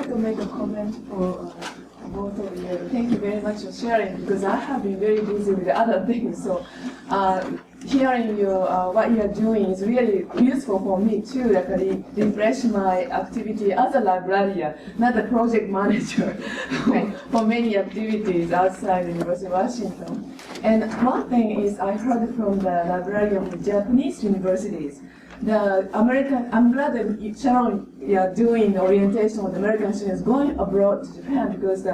like to make a comment for both of you. Thank you very much for sharing, because I have been very busy with other things. So hearing you, what you are doing is really useful for me too. Like refresh my activity as a librarian, not a project manager for many activities outside University of Washington. And one thing is I heard from the librarian of the Japanese universities. The American, I'm glad that Sharon, you are doing orientation with American students going abroad to Japan, because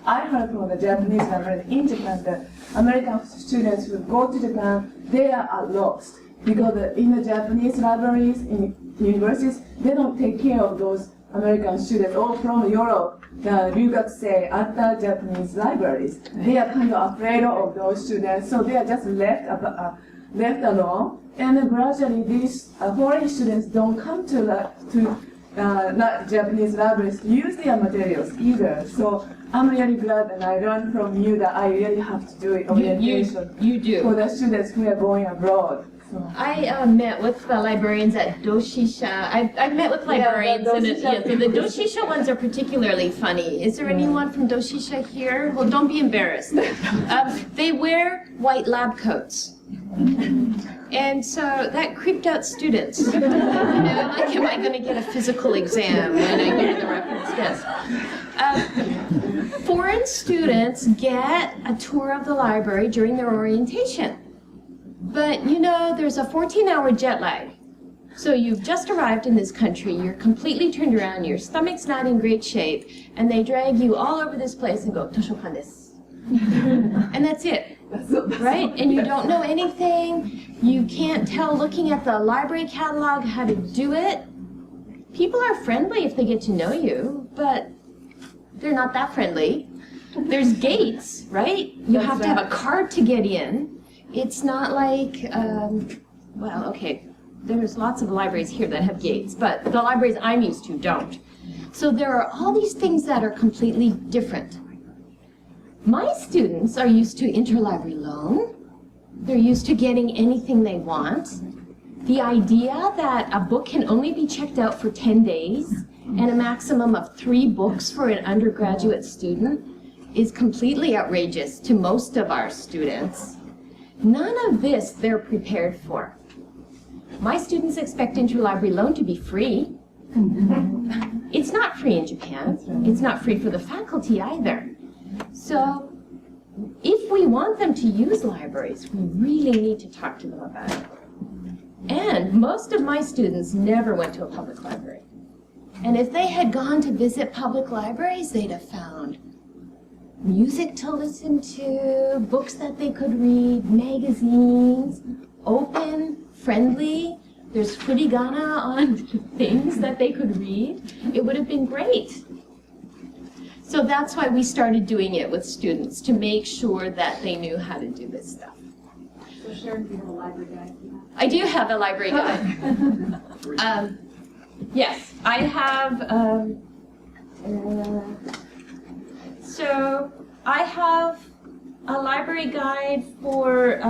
I heard from the Japanese librarian in Japan that American students who go to Japan, they are lost. Because in the Japanese libraries, in universities, they don't take care of those American students, or from Europe, the ryugakusei at the Japanese libraries. They are kind of afraid of those students, so they are just left alone. And gradually, these foreign students don't come to not Japanese libraries to use their materials either. So I'm really glad, and I learned from you that I really have to do it orientation you do. For the students who are going abroad. So. I met with the librarians at Doshisha. I've met with librarians, so the Doshisha ones are particularly funny. Is there anyone from Doshisha here? Well, don't be embarrassed. They wear white lab coats. And so that creeped out students. You know, like, am I going to get a physical exam when I go to the reference desk? Foreign students get a tour of the library during their orientation. But, you know, there's a 14-hour jet lag. So you've just arrived in this country, you're completely turned around, your stomach's not in great shape, and they drag you all over this place and go, "Toshokan desu." And that's it. Right? And you don't know anything. You can't tell looking at the library catalog how to do it. People are friendly if they get to know you, but they're not that friendly. There's gates, right? You have to have a card to get in. It's not like, well, okay, there's lots of libraries here that have gates, but the libraries I'm used to don't. So there are all these things that are completely different. My students are used to interlibrary loan. They're used to getting anything they want. The idea that a book can only be checked out for 10 days and a maximum of 3 books for an undergraduate student is completely outrageous to most of our students. None of this they're prepared for. My students expect interlibrary loan to be free. It's not free in Japan. It's not free for the faculty either. So if we want them to use libraries, we really need to talk to them about it. And most of my students never went to a public library. And if they had gone to visit public libraries, they'd have found music to listen to, books that they could read, magazines, open, friendly. There's furigana on things that they could read. It would have been great. So that's why we started doing it with students, to make sure that they knew how to do this stuff. So Sharon, do you have a library guide? I do have a library guide. Yes, I have, so I have a library guide for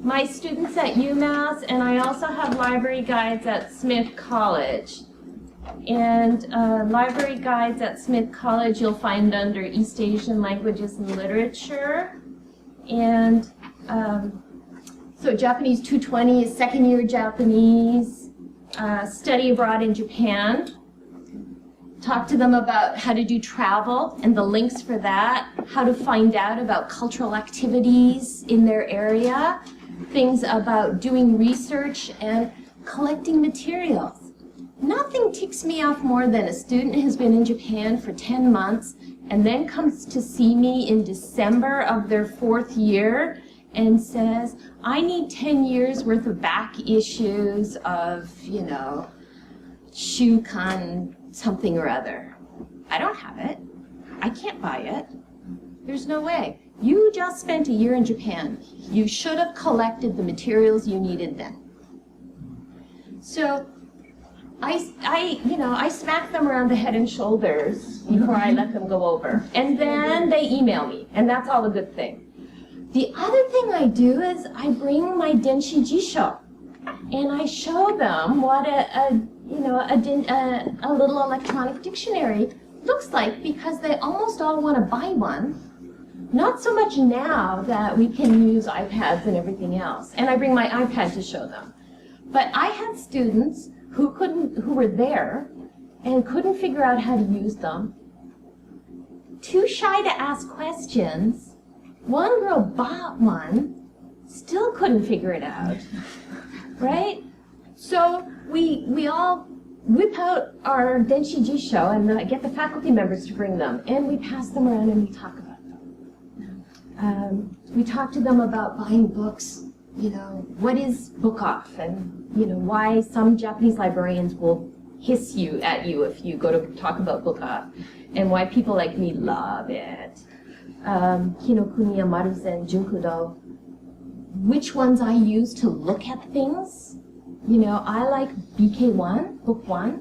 my students at UMass, and I also have library guides at Smith College. And library guides at Smith College you'll find under East Asian Languages and Literature. And so Japanese 220 is second year Japanese, study abroad in Japan. Talk to them about how to do travel and the links for that, how to find out about cultural activities in their area, things about doing research and collecting materials. Nothing ticks me off more than a student who's been in Japan for 10 months and then comes to see me in December of their 4th year and says, I need 10 years worth of back issues of, you know, Shukan something or other. I don't have it. I can't buy it. There's no way. You just spent a year in Japan. You should have collected the materials you needed then. So I smack them around the head and shoulders before I let them go over. And then they email me, and that's all a good thing. The other thing I do is I bring my Denshi Jisho, and I show them what a little electronic dictionary looks like because they almost all want to buy one. Not so much now that we can use iPads and everything else. And I bring my iPad to show them. But I had students who were there and couldn't figure out how to use them. Too shy to ask questions. One girl bought one, still couldn't figure it out. Right? So we all whip out our Denshi Jisho and get the faculty members to bring them. And we pass them around and we talk about them. We talk to them about buying books, what is book off, and why some Japanese librarians will hiss at you if you go to talk about book off, and why people like me love it. Kinokuniya, Maruzen, Junkudo, which ones I use to look at things. I like BK1, book 1.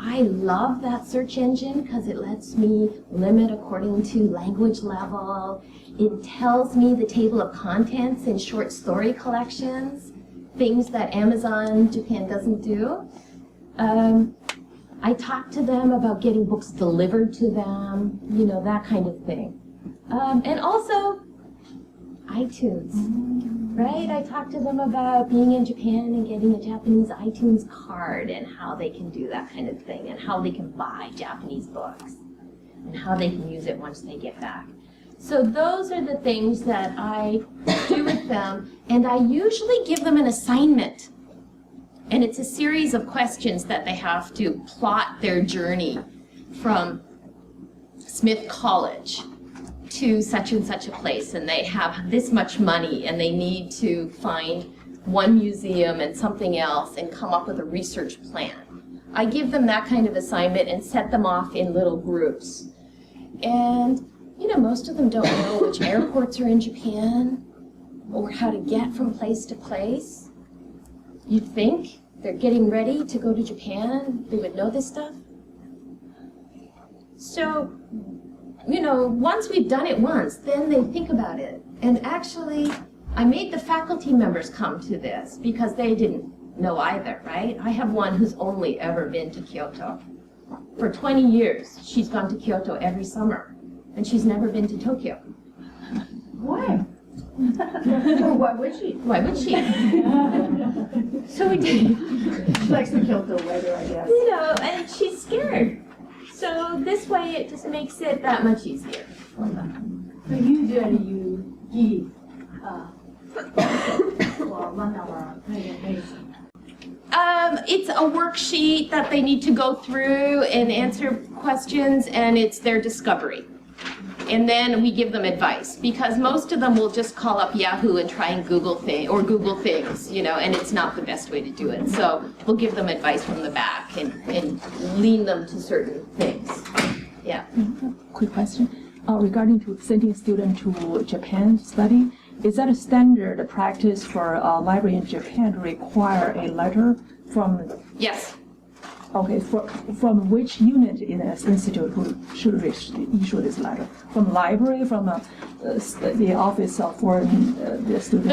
I love that search engine because it lets me limit according to language level. It tells me the table of contents in short story collections, things that Amazon Japan doesn't do. I talk to them about getting books delivered to them, that kind of thing. And also iTunes, right? I talk to them about being in Japan and getting a Japanese iTunes card and how they can do that kind of thing and how they can buy Japanese books and how they can use it once they get back. So those are the things that I do with them, and I usually give them an assignment. And it's a series of questions that they have to plot their journey from Smith College to such and such a place, and they have this much money, and they need to find one museum and something else and come up with a research plan. I give them that kind of assignment and set them off in little groups. And most of them don't know which airports are in Japan or how to get from place to place. You'd think they're getting ready to go to Japan, they would know this stuff. So, once we've done it once, then they think about it. And actually, I made the faculty members come to this because they didn't know either, right? I have one who's only ever been to Kyoto. For 20 years, she's gone to Kyoto every summer. And she's never been to Tokyo. Why? Why would she? Why would she? So we did. She likes the Kyoto weather, I guess. And she's scared. So this way it just makes it that much easier. So usually you give 1 hour presentation. It's a worksheet that they need to go through and answer questions, and it's their discovery. And then we give them advice, because most of them will just call up Yahoo and try and Google things, and it's not the best way to do it. So we'll give them advice from the back and lean them to certain things. Yeah. Quick question. Regarding to sending a student to Japan to study, is that a standard practice for a library in Japan to require a letter from? Yes. Okay, from which unit in this institute who should issue this letter? From library, from the office for the student?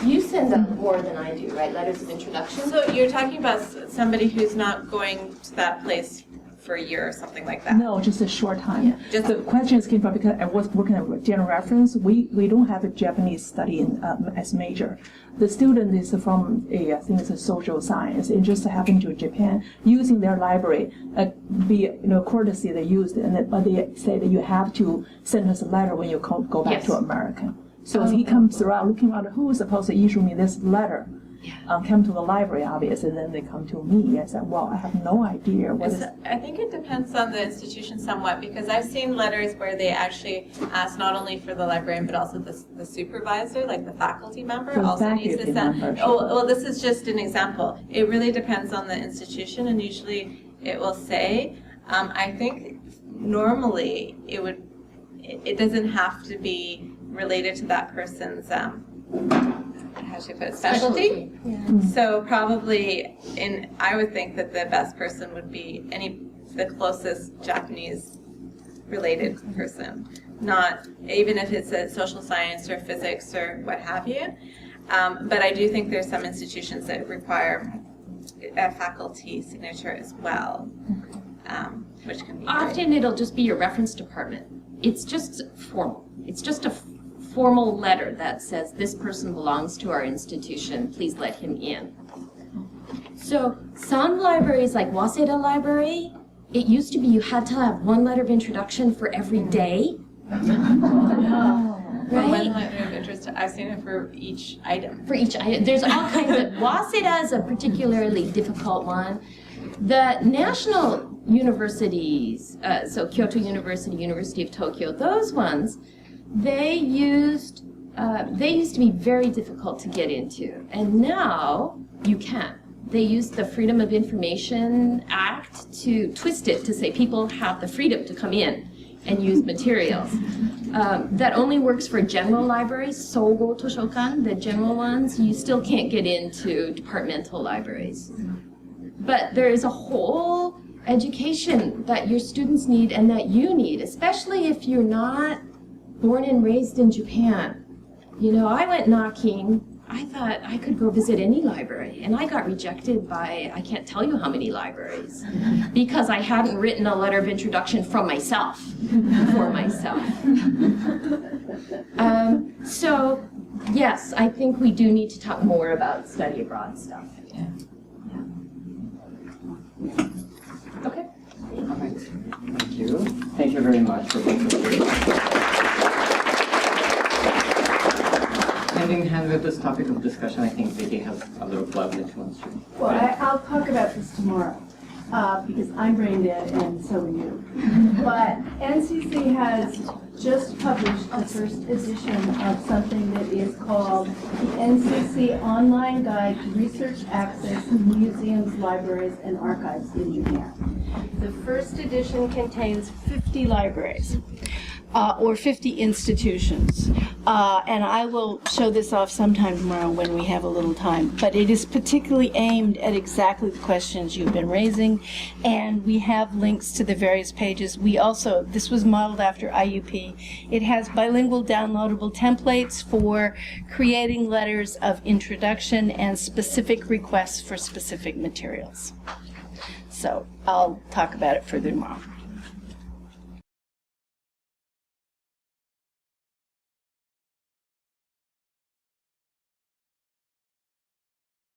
You send them more than I do, right? Letters of introduction. So you're talking about somebody who's not going to that place for a year or something like that? No, just a short time. Yeah, just the questions came from because I was working at general reference. We don't have a Japanese study as major. The student is from I think it's a social science, and just happened to Japan using their library. Courtesy they used, but they say that you have to send us a letter when you go back to America. So he comes around looking around, who is supposed to issue me this letter? Come to the library, obviously, and then they come to me. I said, well, I have no idea what is. I think it depends on the institution somewhat, because I've seen letters where they actually ask not only for the librarian, but also the supervisor, like the faculty member, The also needs to send. member, Oh, well, this is just an example. It really depends on the institution, and usually it will say. I think normally it doesn't have to be related to that person's how should I put it, specialty. Yeah. So probably, I would think that the best person would be the closest Japanese related person, not even if it's a social science or physics or what have you. But I do think there's some institutions that require a faculty signature as well. which can be great. Often it'll just be your reference department. It's just formal. It's just a formal letter that says this person belongs to our institution, please let him in. So some libraries like Waseda Library, it used to be you had to have one letter of introduction for every day. One Right? letter of interest, I've seen it for each item. For each item. There's all kinds of, Waseda is a particularly difficult one. The national universities, so Kyoto University, University of Tokyo, those ones, they used to be very difficult to get into. And now you can. They used the Freedom of Information Act to twist it to say people have the freedom to come in and use materials. That only works for general libraries, Sogo Toshokan, the general ones. You still can't get into departmental libraries. But there is a whole education that your students need and that you need, especially if you're not born and raised in Japan. You know, I went knocking. I thought I could go visit any library, and I got rejected by I can't tell you how many libraries because I hadn't written a letter of introduction from myself, for myself. So, yes, I think we do need to talk more about study abroad stuff. Yeah. Okay. All right. Thank you. Thank you very much for both of you. Hand in hand with this topic of discussion, I think Vicky has a little blog that she wants to. Well, I'll talk about this tomorrow, because I'm brain dead and so are you. But NCC has just published the first edition of something that is called the NCC Online Guide to Research Access in Museums, Libraries, and Archives in Japan. The first edition contains 50 libraries. Or 50 institutions. And I will show this off sometime tomorrow when we have a little time. But it is particularly aimed at exactly the questions you've been raising. And we have links to the various pages. We also, this was modeled after IUP. It has bilingual downloadable templates for creating letters of introduction and specific requests for specific materials. So I'll talk about it further tomorrow.